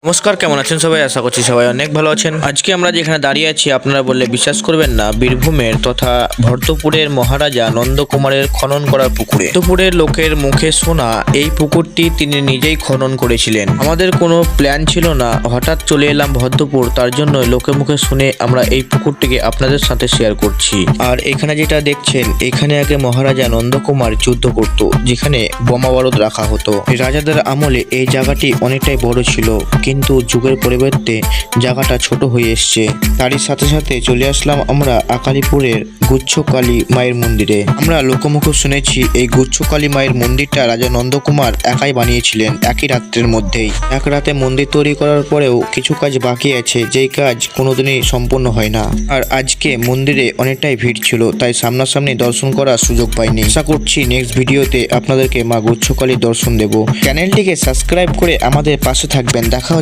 নমস্কার, কেমন আছেন সবাই? আশা করছি সবাই অনেক ভালো আছেন। আজকে আমরা যেখানে দাঁড়িয়ে আছি আপনারা বললে বিশ্বাস করবেন না, বীরভূমের তথা ভরতপুরের মহারাজা নন্দকুমারের খনন করার পুকুরে। ভরতপুরের লোকের মুখে শোনা এই পুকুরটি তিনি নিজেই খনন করেছিলেন। আমাদের কোনো প্ল্যান ছিল না, হঠাৎ চলে এলাম ভরতপুর, তার জন্য লোকের মুখে শুনে আমরা এই পুকুরটিকে আপনাদের সাথে শেয়ার করছি। আর এখানে যেটা দেখছেন, এখানে আগে মহারাজা নন্দকুমার যুদ্ধ করত, যেখানে বোমা বারুদ রাখা হতো। রাজাদের আমলে এই জায়গাটি অনেকটাই বড় ছিল, কিন্তু যুগের পরিবর্তে জায়গাটা ছোট হয়ে এসছে। তারই সাথে সাথে চলে আসলাম আমরা আকালিপুরের গুচ্ছকালী মায়ের মন্দিরে। আমরা লোকমুখে শুনেছি এই গুচ্ছকালী মায়ের মন্দিরটা রাজা নন্দকুমার একাই বানিয়েছিলেন একই রাত্রের মধ্যেই। এক রাতে মন্দির তৈরি করার পরেও কিছু কাজ বাকি আছে, যেই কাজ কোনোদিনই সম্পূর্ণ হয় না। আর আজকে মন্দিরে অনেকটাই ভিড় ছিল, তাই সামনাসামনি দর্শন করার সুযোগ পাইনি। আশা করছি নেক্সট ভিডিওতে আপনাদেরকে মা গুচ্ছকালীর দর্শন দেব। চ্যানেলটিকে সাবস্ক্রাইব করে আমাদের পাশে থাকবেন। দেখা হচ্ছে